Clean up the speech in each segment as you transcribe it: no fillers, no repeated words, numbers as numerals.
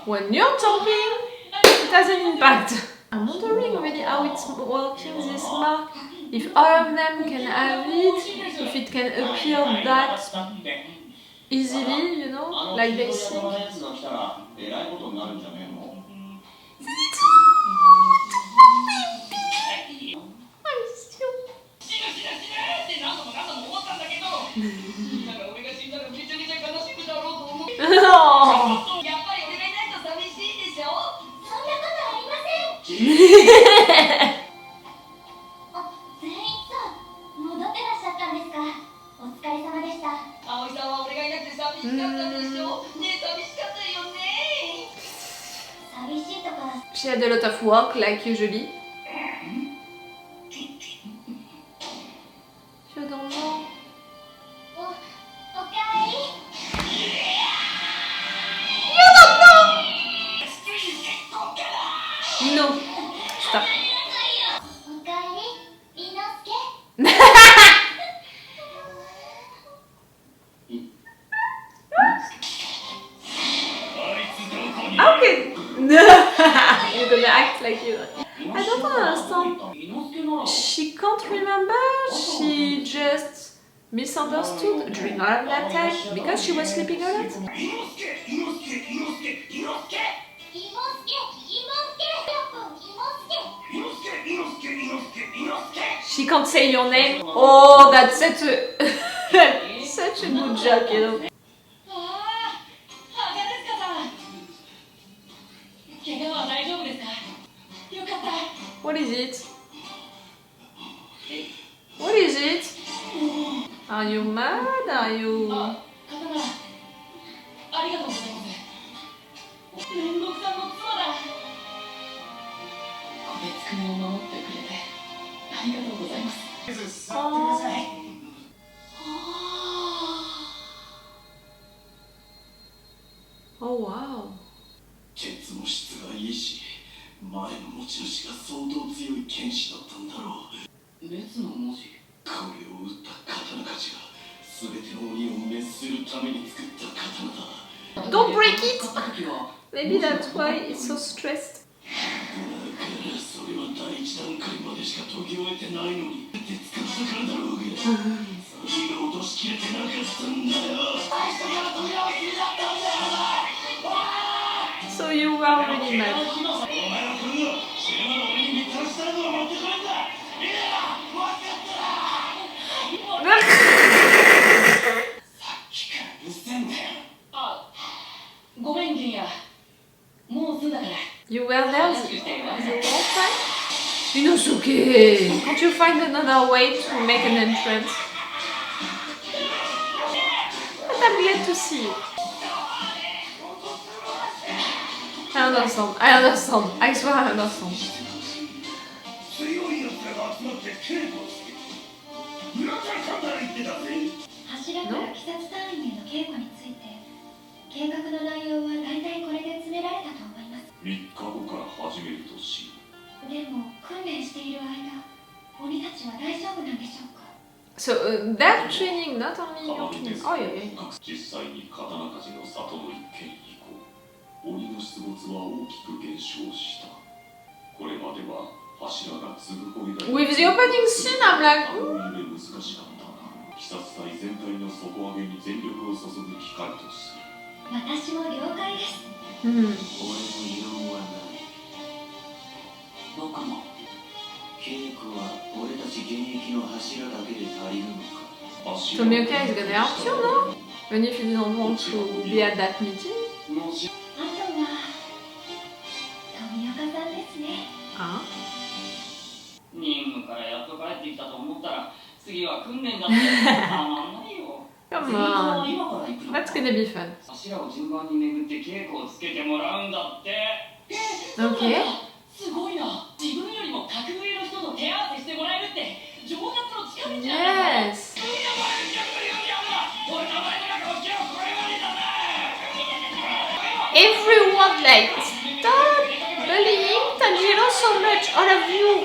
When you're talking, it has an impact. I'm wondering really how it's working, this mark. If all of them can have it, if it can appear that easily, you know, like they think. She had a lot of work, like usually. Je don't know. You don't know! No. Stop. Okay. You're gonna act like you. I don't understand. She can't remember. She just misunderstood during all of that time because she was sleeping a lot. She can't say your name. Oh, that's such a such a good joke, you know. What is it? What is it? Are you mad? Are you... Oh wow. 血の質がいいし、前の持ち主が相当強い剣士だったんだろう。列の文字。これを打った刀鍛冶が全ての鬼を滅するために作った刀だ。Don't break it! Maybe that's why it's so stressed. それは第一段階までしか解き終えてないのに。手使ったからだろうが。それが落としきれてなかったんだよ。最初から扉を切りだったんだよな。So you were really mad. You were there the whole time? Inosuke! Can't you find another way to make an entrance? But I'm glad to see you. I understand. I swear I understand. No? So they're training not only your training. Oh yeah, yeah. 鬼の出没は大きく減少した。これまでは柱が継ぐ掘りだけ With the opening scene, I'm like, 難しかったが、鬼殺隊全体の底上げに全力を注ぐ機会とする。私も了解です。俺も異論はない。僕も。稽古は俺たち現役の柱だけで足りるのか。Tomioka is gonna help you, no? Even if you don't want to be at that meeting. Ah. 任務からやっと帰ってきたと思ったら次は訓練だってたまんないよ。Come on. That's gonna be fun. 柱を順番に巡って稽古をつけてもらうんだって。Okay. すごいな。自分よりも格上の人と手合わせしてもらえるって上達の近道だ。Yes. Everyone like stop bullying Tanjiro so much, all of you.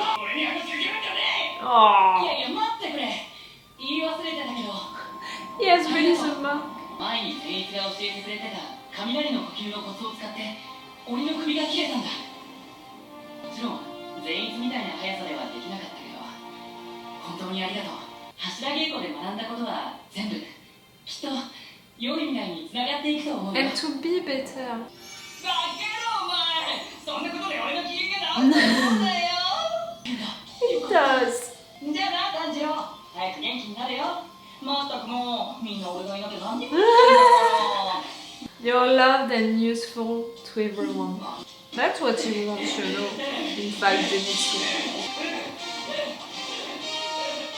Oh. He has really the mark. 前に善逸が教えてくれてた雷の呼吸のコツを使って鬼の首が切れたんだ。もちろん善逸みたいな速さではできなかったけど、本当にありがとう。柱稽古で学んだことは全部きっと良い未来につながっていくと思うよ。 And to be better. バカ野郎お前、そんなことで俺の機嫌が治ったと思うんだよ。 It does. じゃあな、炭治郎、早く元気になれよ。まったくもうみんな俺がいなきゃ何にもできない。 You're loved and useful to everyone. That's what you want to know. In fact, Zenitsu.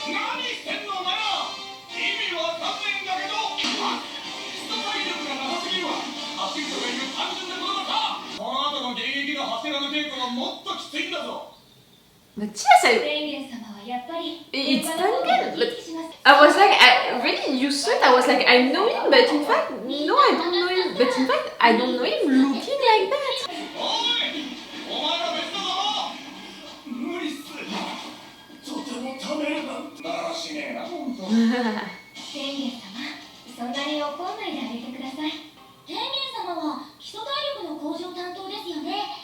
何してんのお前ら。意味わかんねえんだけど。基礎体力がなさすぎるわ。走るとかいう単純なことがさ、この後の現役の柱の稽古がもっときついんだぞ。 But yes, it's Tangen. But I was like, really, you said I was like, I know him, but in fact, no, I don't know him. But in fact, I don't know him looking like that. おい、お前ら別だぞ。無理っす。とても食べるなんだらしねえな、ほんと。天元様、そんなに怒んないであげてください。天元様は基礎体力の向上担当ですよね。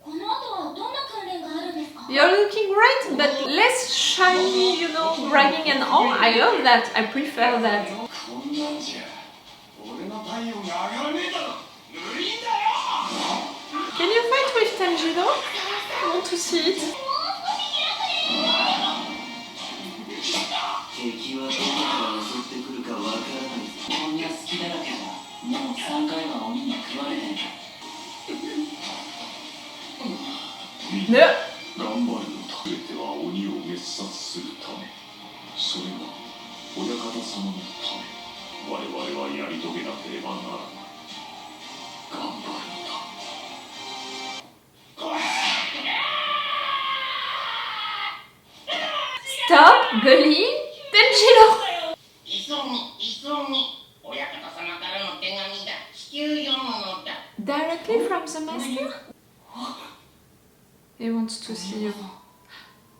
この後はどんな訓練があるんですか？ You're looking great, but less shiny, you know, bragging and all. I love that. I prefer that. こんなんじゃ俺の体温が上がらねえだろ。無理だよ。 Can you fight with Tanjiro? I want to see it. 敵はどこから襲ってくるかわからない。こんな隙だらけだ。もう3回は鬼に食われてる。 No. 頑張るの全ては鬼を滅殺するため。それが親方様のため。我々はやり遂げなければならない。頑張るのだ。 Stop bullying Tanjiro. 急ぎ親方様からの手紙だ。至急読むのだ。 Directly from the master? He wants to see you.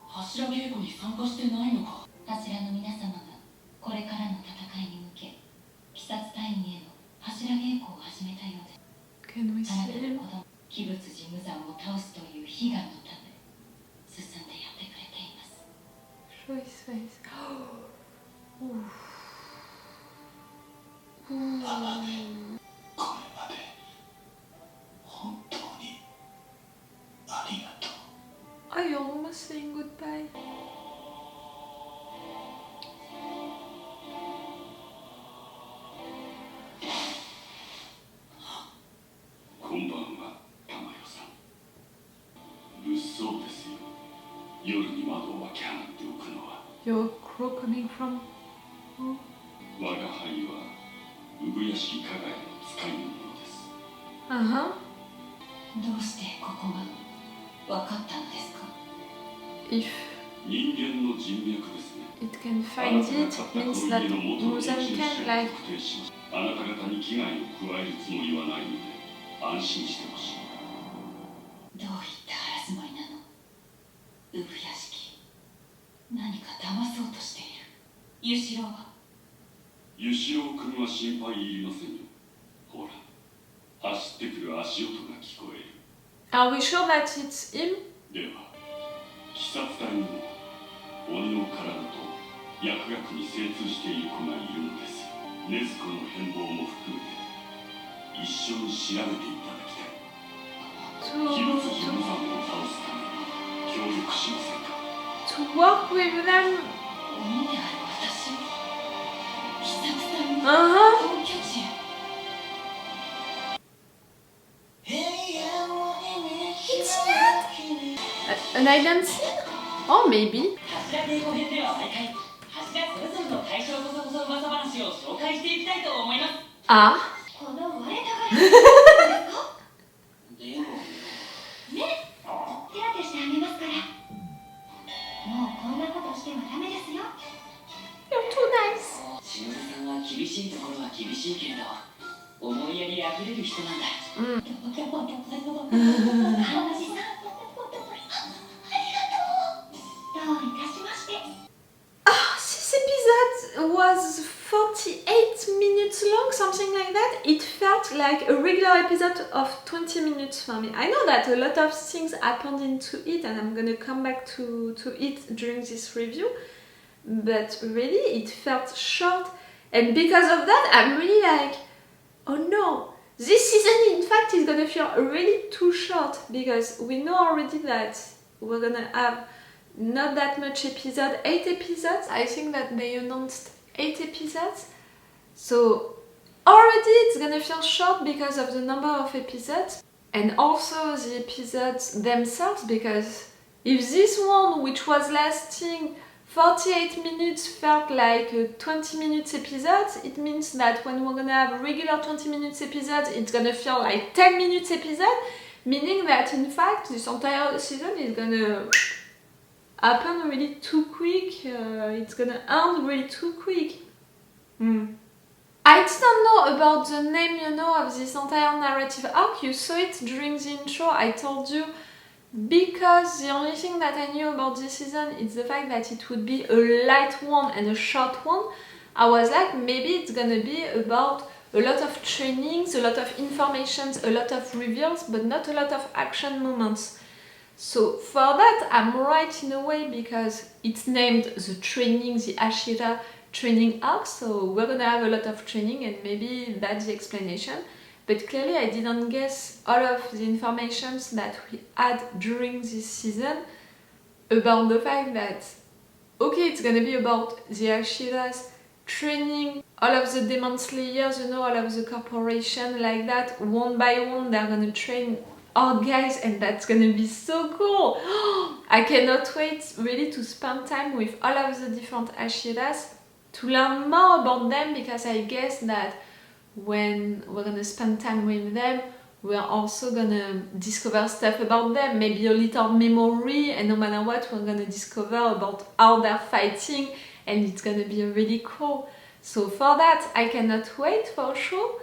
柱稽古に参加してないのか。柱の皆様がこれからの戦いに向け、鬼殺隊員への柱稽古を始めたようです。 Can we あな see たの him? 子供、鬼仏寺無惨を倒すという悲願のため、進んでやってくれています。 Show his face. Ooh. これまで本当にありがとう。 Are you almost saying goodbye? こんばんは、玉代さん。物騒ですよ。夜に窓を開け放っておくのは。 Your crow coming from? 我が輩は産屋敷加賀屋の使いの者です。Uh-huh. どうしてここが分かったのですか？ If 人間の人脈ですね。 it can find it, it means that Muzan can like あなた方に危害を加えるつもりはないので安心してほしい。どういった腹積もりなの？産屋敷、何か騙そうとしている。ゆしろは？ゆしろ君は心配いりませんよ。ほら、走ってくる足音が聞こえる。 Are we sure that it's him? では、鬼殺隊にも鬼の体と薬学に精通している子がいるのです。禰豆子の変貌も含めて一緒に調べていただきたい。鬼仏寺無惨を倒すために協力しませんか？ To work with them? 鬼である私を鬼殺隊の Uh-huh. 本拠地へ。An island scene? Oh, maybe. 柱稽古編では毎回柱それぞれの大正こそこそ噂話を紹介していきたいと思います。 Ah. この我ながらですか？でもね、手当てしてあげますから。もうこんなことしてはダメですよ。 You're too nice. しのぶさんは厳しいところは厳しいけれど思いやりあふれる人なんだ。看護師さん、ありがとう。どういたしまして。 Ah, this episode was 48 minutes long, something something like that, it felt like a regular episode of 20 minutes for me. I know that a lot of things happened into it and I'm gonna come back to it during this review, but really it felt short, and because of that I'm really like, oh no, this season in fact is gonna feel really too short, because we know already that we're gonna have not that much episode, 8 episodes. I think that they announced 8 episodes. So already it's gonna feel short because of the number of episodes, and also the episodes themselves, because if this one, which was lasting 48 minutes, felt like a 20 minutes episode, it means that when we're gonna have a regular 20 minutes episode, it's gonna feel like 10 minutes episode, meaning that in fact this entire season is gonna happen really too quick, it's gonna end really too quick. I didn't know about the name, you know, of this entire narrative arc. You saw it during the intro. I told you, because the only thing that I knew about this season is the fact that it would be a light one and a short one. I was like, maybe it's gonna be about a lot of trainings, a lot of informations, a lot of reveals, but not a lot of action moments. So for that, I'm right in a way, because it's named the training, the Hashira training arc, so we're gonna have a lot of training and maybe that's the explanation. But clearly I didn't guess all of the informations that we had during this season about the fact that, okay, it's gonna be about the Hashiras training all of the Demon Slayers, you know, all of the corporation like that, one by one they're gonna train our guys, and that's gonna be so cool. I cannot wait really to spend time with all of the different Hashiras, to learn more about them, because I guess that when we're gonna spend time with them, we're also gonna discover stuff about them, maybe a little memory, and no matter what, we're gonna discover about how they're fighting, and it's gonna be really cool. So for that, I cannot wait for sure.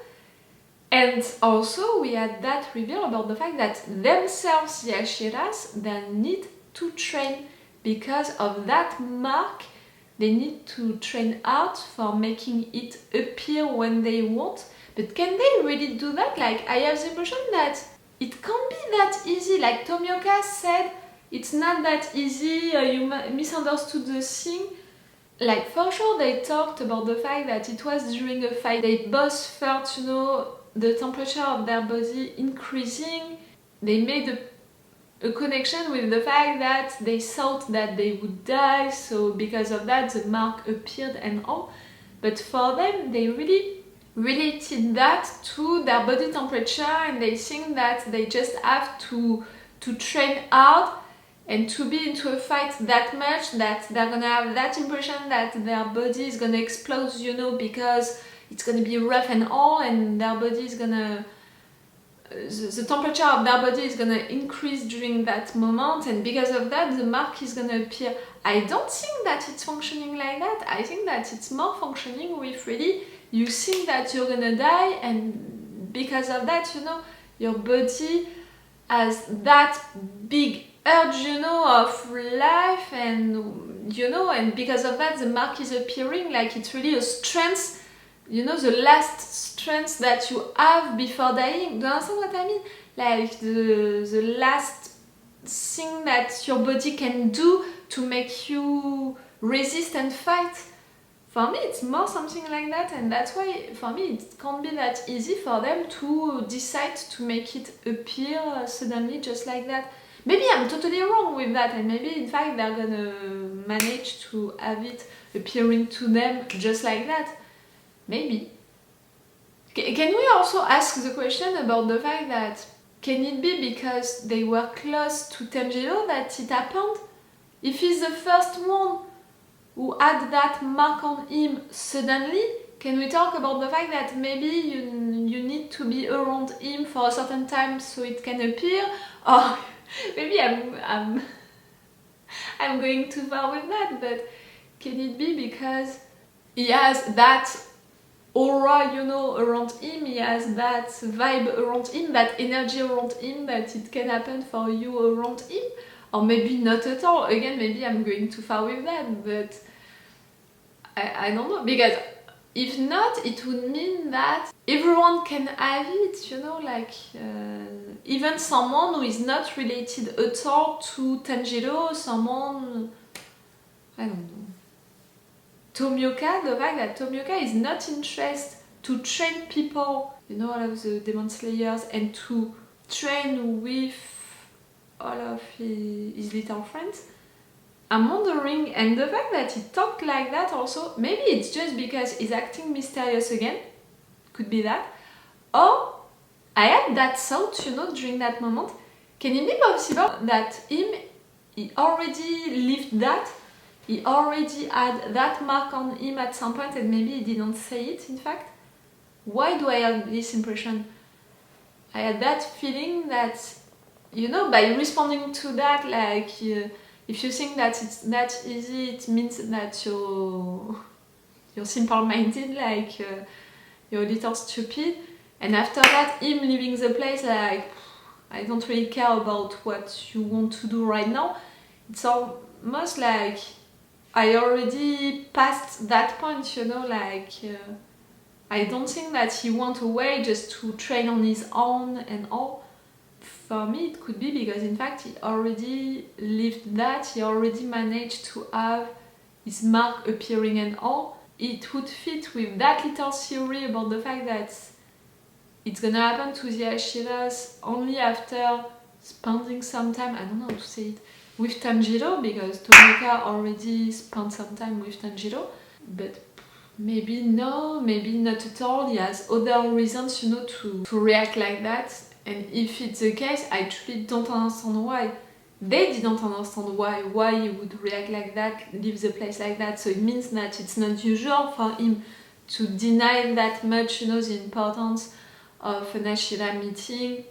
And also we had that reveal about the fact that themselves, the Hashiras, they need to train, because of that mark. They need to train out for making it appear when they want. But can they really do that? Like, I have the impression that it can't be that easy. Like Tomioka said, it's not that easy, you misunderstood the thing. Like, for sure they talked about the fact that it was during a fight they both felt, you know, the temperature of their body increasing. They made a connection with the fact that they thought that they would die, so because of that the mark appeared and all. But for them, they really related that to their body temperature, and they think that they just have to train hard and to be into a fight that much, that they're gonna have that impression that their body is gonna explode, you know, because it's gonna be rough and all, and their body is gonna... the temperature of their body is gonna increase during that moment, and because of that the mark is gonna appear. I don't think that it's functioning like that. I think that it's more functioning with really, you think that you're gonna die, and because of that, you know, your body has that big urge, you know, of life, and you know, and because of that the mark is appearing, like it's really a strength, you know, the last strength that you have before dying. Do you understand what I mean? Like the last thing that your body can do to make you resist and fight. For me, it's more something like that, and that's why for me it can't be that easy for them to decide to make it appear suddenly just like that. Maybe I'm totally wrong with that, and maybe in fact they're gonna manage to have it appearing to them just like that. Maybe. Can we also ask the question about the fact that, can it be because they were close to Tanjiro that it happened? If he's the first one who had that mark on him suddenly, can we talk about the fact that maybe you need to be around him for a certain time so it can appear? Or maybe I'm going too far with that, but can it be because he has that aura, you know, around him, he has that vibe around him, that energy around him, that it can happen for you around him? Or maybe not at all. Again, maybe I'm going too far with that, but I don't know, because If not, it would mean that everyone can have it, you know, like even someone who is not related at all to Tanjiro, someone, I don't know. Tomioka, the fact that Tomioka is not interested to train people, you know, all of the Demon Slayers, and to train with all of his little friends. I'm wondering, and the fact that he talked like that also, maybe it's just because he's acting mysterious again, could be that, or I had that thought, you know, during that moment, can it be possible that he already lived that, he already had that mark on him at some point and maybe he didn't say it in fact? Why do I have this impression? I had that feeling that, you know, by responding to that, like, if you think that it's that easy, it means that you're simple-minded, like you're a little stupid. And after that, him leaving the place, like, I don't really care about what you want to do right now. It's almost like I already passed that point, you know, like I don't think that he went away just to train on his own and all. For me, it could be because in fact he already lived that, he already managed to have his mark appearing and all. It would fit with that little theory about the fact that it's gonna happen to the Hashiras only after spending some time, I don't know how to say it, with Tanjiro, because Tomioka already spent some time with Tanjiro, but maybe no, maybe not at all. He has other reasons, you know, to react like that. And if it's the case, I truly don't understand why. They didn't understand why he would react like that, leave the place like that. So it means that it's not usual for him to deny that much, you know, the importance of an Hashira meeting.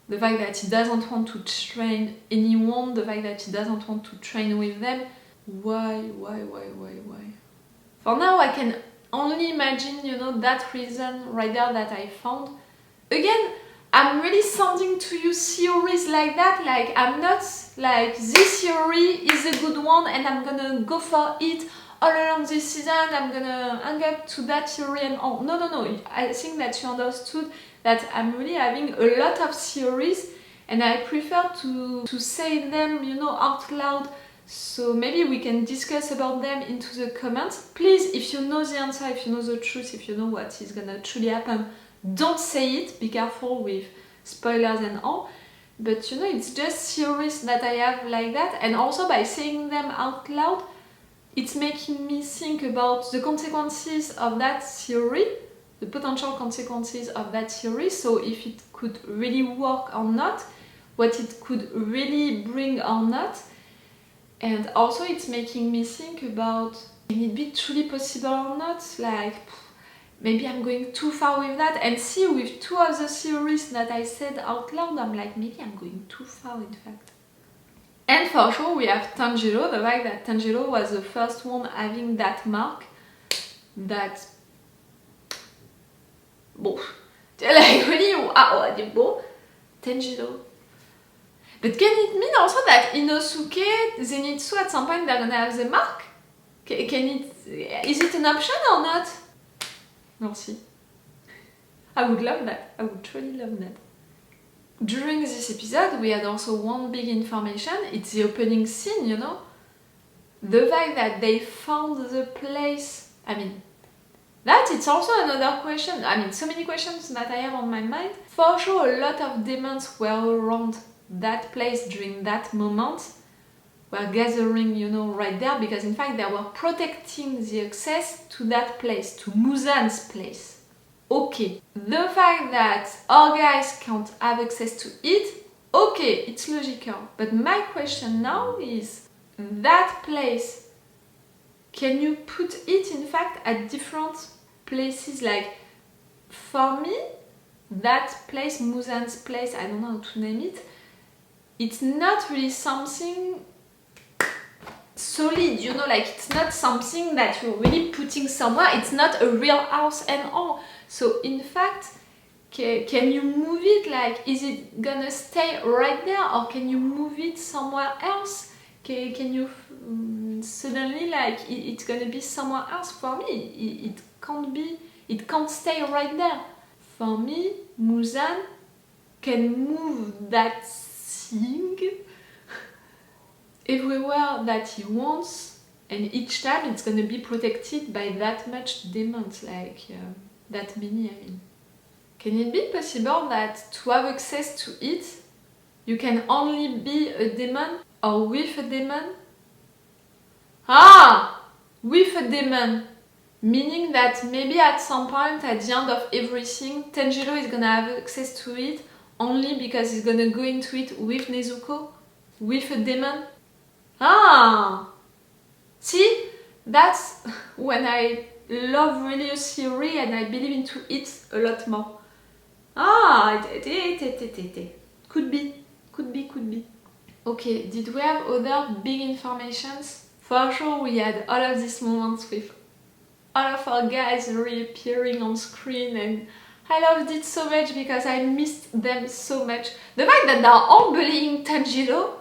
The fact that he doesn't want to train anyone, the fact that he doesn't want to train with them. Why? For now, I can only imagine, you know, that reason right there that I found. Again, I'm really sounding to you theories like that, like I'm not like this theory is a good one and I'm gonna go for it all along this season, I'm gonna hang up to that theory and all. No, I think that you understood that I'm really having a lot of theories and I prefer to say them, you know, out loud, so maybe we can discuss about them into the comments. Please, if you know the answer, if you know the truth, if you know what is gonna truly happen, don't say it, be careful with spoilers and all, but you know, it's just theories that I have like that, and also by saying them out loud, it's making me think about the consequences of that theory, the potential consequences of that theory, so if it could really work or not, what it could really bring or not, and also it's making me think about, can it be truly possible or not, like, maybe I'm going too far with that, and see, with two of the theories that I said out loud, I'm like, maybe I'm going too far in fact. And for sure we have Tanjiro, the fact that Tanjiro was the first one having that mark, that... Bon, like really, wow, Tanjiro. But can it mean also that Inosuke, Zenitsu, at some point they're gonna have the mark? Is it an option or not? We'll see. I would love that. I would truly love that. During this episode, we had also one big information. It's the opening scene, you know? The fact that they found the place. I mean, that it's also another question. I mean, so many questions that I have on my mind. For sure, a lot of demons were around that place during that moment. Were gathering, you know, right there, because in fact they were protecting the access to that place, to Muzan's place. Okay, the fact that our guys can't have access to it, okay, it's logical. But my question now is, that place, can you put it in fact at different places? Like, for me, that place, Muzan's place, I don't know how to name it, it's not really something solid, you know, like it's not something that you're really putting somewhere, it's not a real house and all. So in fact, can you move it? Like, is it gonna stay right there, or can you move it somewhere else? Can you suddenly like it's gonna be someone else? For me, it can't be. It can't stay right there. For me, Muzan can move that thing everywhere that he wants, and each time it's gonna be protected by that much demons, like that many. I mean, can it be possible that to have access to it, you can only be a demon or with a demon? With a demon. Meaning that maybe at some point, at the end of everything, Tanjiro is gonna have access to it only because he's gonna go into it with Nezuko, with a demon. See, that's when I love really a theory and I believe into it a lot more. Could be. Okay, did we have other big informations? For sure, we had all of these moments with all of our guys reappearing on screen, and I loved it so much because I missed them so much. The fact that they're all bullying Tanjiro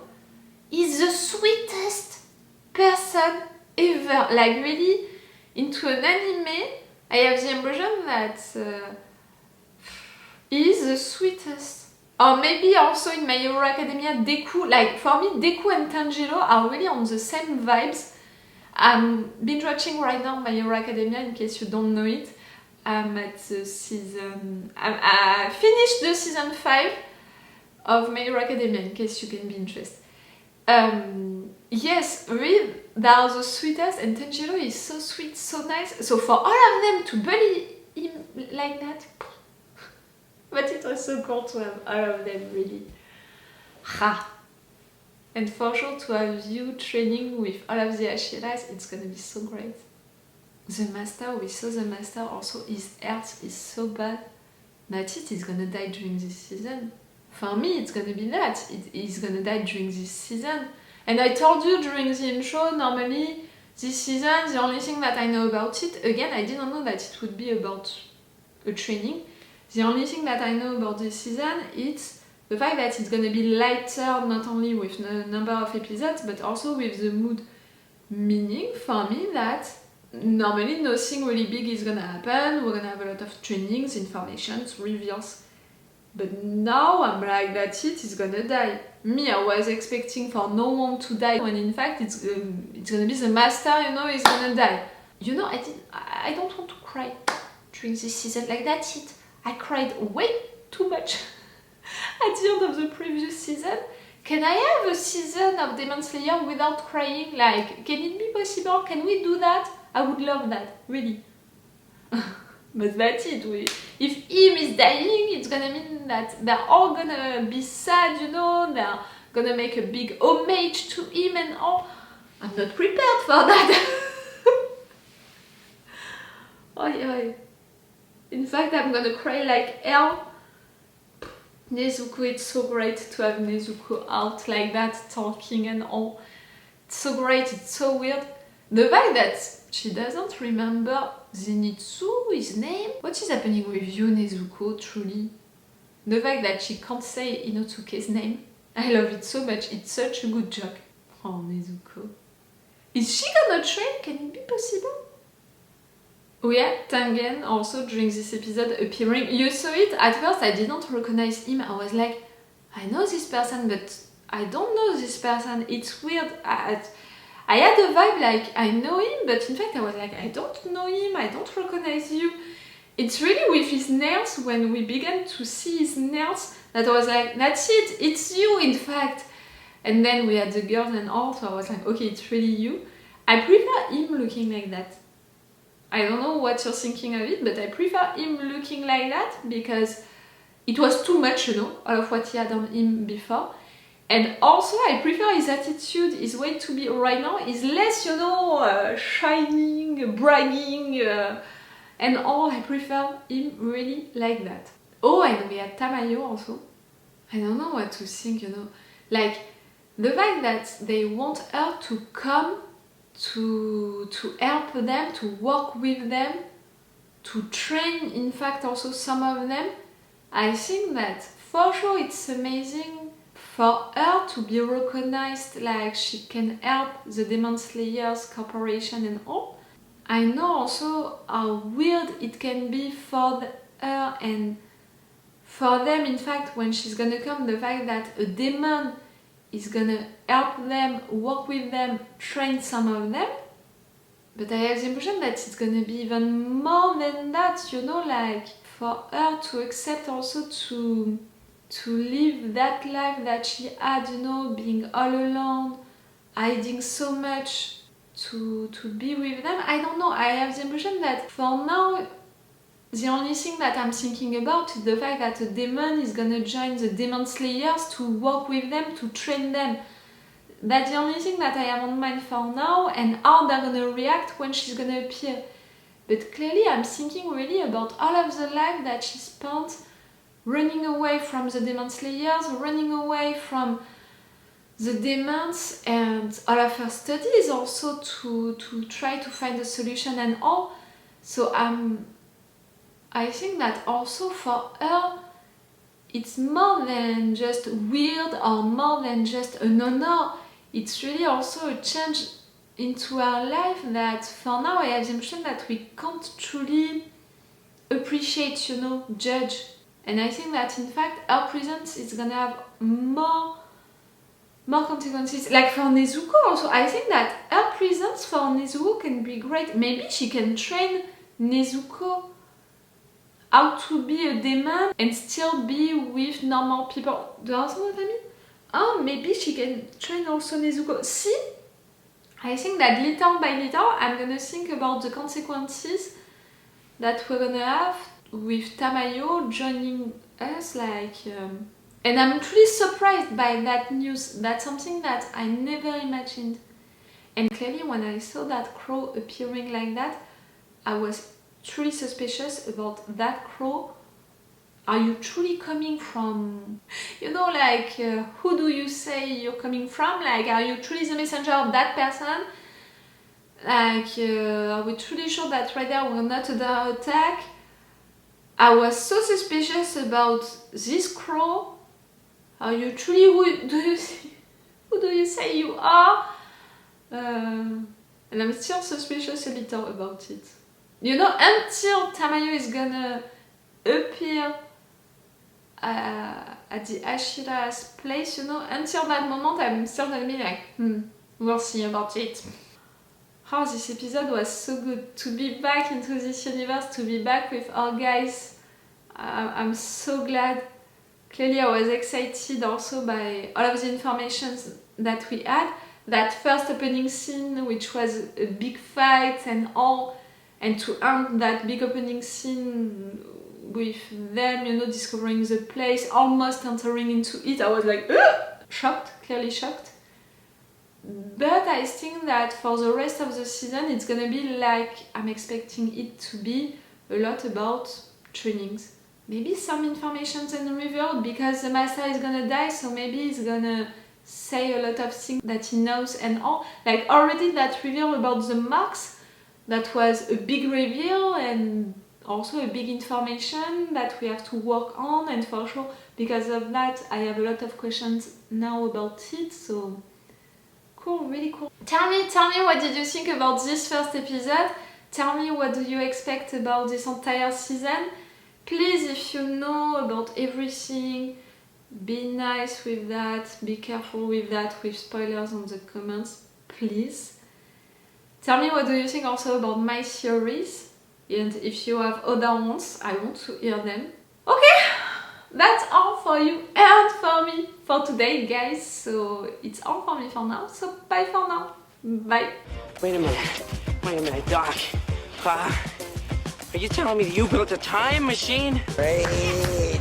is the sweetest person ever. Like really, into an anime, I have the impression that he is the sweetest. Or maybe also in My Hero Academia, Deku, like for me, Deku and Tanjiro are really on the same vibes. I'm binge watching right now My Hero Academia, in case you don't know it. I'm at the season... I finished the season 5 of My Hero Academia, in case you can be interested. Yes, really, they are the sweetest, and Tanjiro is so sweet, so nice. So for all of them to bully him like that... But it was so cool to have all of them, really. And for sure to have you training with all of the Hashiras, it's gonna be so great. The master, we saw the master also, his health is so bad that he's gonna die during this season. For me, it's gonna be that. He's gonna die during this season. And I told you during the intro, normally this season, the only thing that I know about it, again, I didn't know that it would be about a training. The only thing that I know about this season is the fact that it's gonna be lighter, not only with the number of episodes, but also with the mood. Meaning, for me, that normally nothing really big is gonna happen, we're gonna have a lot of trainings, informations, reveals. But now I'm like, that's it, he's gonna die. Me, I was expecting for no one to die, when in fact it's gonna be the master, you know, is gonna die. You know, I don't want to cry during this season, like that's it. I cried way too much at the end of the previous season. Can I have a season of Demon Slayer without crying? Like, can it be possible? Can we do that? I would love that, really. But that's it. If him is dying, it's gonna mean that they're all gonna be sad, you know, they're gonna make a big homage to him and all. I'm not prepared for that. Oh. In fact, I'm gonna cry like hell. Nezuko, it's so great to have Nezuko out like that, talking and all. It's so great, it's so weird. The fact that she doesn't remember Zenitsu, his name. What is happening with you, Nezuko, truly? The fact that she can't say Inosuke's name. I love it so much, it's such a good joke. Oh, Nezuko. Is she gonna train? Can it be possible? We had Tengen also during this episode appearing. You saw it, at first I didn't recognize him. I was like, I know this person, but I don't know this person. It's weird. I had a vibe like, I know him, but in fact I was like, I don't know him, I don't recognize you. It's really with his nails, when we began to see his nails, that I was like, that's it, it's you in fact. And then we had the girls and all, so I was like, okay, it's really you. I prefer him looking like that. I don't know what you're thinking of it, but I prefer him looking like that because it was too much, you know, all of what he had on him before. And also I prefer his attitude, his way to be right now is less, you know, shining, bragging, and all. I prefer him really like that. Oh, and we had Tamayo also. I don't know what to think, you know. Like, the fact that they want her to come to help them, to work with them, to train, in fact, also some of them. I think that for sure it's amazing for her to be recognized, like she can help the Demon Slayers Corporation and all. I know also how weird it can be for her and for them, in fact, when she's gonna come, the fact that a demon is gonna help them, work with them, train some of them. But I have the impression that it's gonna be even more than that, you know, like for her to accept also to live that life that she had, you know, being all alone, hiding so much, to be with them. I don't know, I have the impression that for now, the only thing that I'm thinking about is the fact that a demon is gonna join the Demon Slayers to work with them, to train them. That's the only thing that I have on mind for now, and how they're gonna react when she's gonna appear. But clearly I'm thinking really about all of the life that she spent running away from the Demon Slayers, running away from the demons, and all of her studies also to try to find a solution and all. So I think that also for her it's more than just weird or more than just an honor. It's really also a change into our life that for now I have the impression that we can't truly appreciate, you know, judge. And I think that in fact her presence is gonna have more consequences. Like for Nezuko also, I think that her presence for Nezuko can be great. Maybe she can train Nezuko how to be a demon and still be with normal people. Do you understand what I mean? Oh, maybe she can train also Nezuko. See? I think that little by little I'm gonna think about the consequences that we're gonna have with Tamayo joining us, like and I'm truly surprised by that news. That's something that I never imagined. And clearly when I saw that crow appearing like that, I was truly suspicious about that crow. Are you truly coming from, you know, like who do you say you're coming from? Like, are you truly the messenger of that person? Like, are we truly sure that right there we're not under attack? I was so suspicious about this crow. Are you truly who do you say you are? And I'm still suspicious a little about it. You know, until Tamayo is gonna appear at the Hashiras place, you know, until that moment I'm still gonna be like, we'll see about it. Oh, this episode was so good. To be back into this universe, to be back with our guys, I'm so glad. Clearly I was excited also by all of the information that we had. That first opening scene, which was a big fight and all, and to end that big opening scene with them, you know, discovering the place, almost entering into it, I was like, shocked, clearly shocked. But I think that for the rest of the season, it's gonna be like I'm expecting it to be a lot about trainings. Maybe some information's in revealed because the master is gonna die, so maybe he's gonna say a lot of things that he knows and all. Like already that reveal about the marks, that was a big reveal and also a big information that we have to work on, and for sure because of that I have a lot of questions now about it, so cool, really cool. Tell me what did you think about this first episode? Tell me what do you expect about this entire season. Please, if you know about everything, be nice with that, be careful with that, with spoilers on the comments, please. Tell me what do you think also about my theories, and if you have other ones, I want to hear them. Okay, that's all for you and for me for today, guys. So it's all for me for now, so bye for now. Bye. Wait a minute, Doc. Are you telling me that you built a time machine? Hey.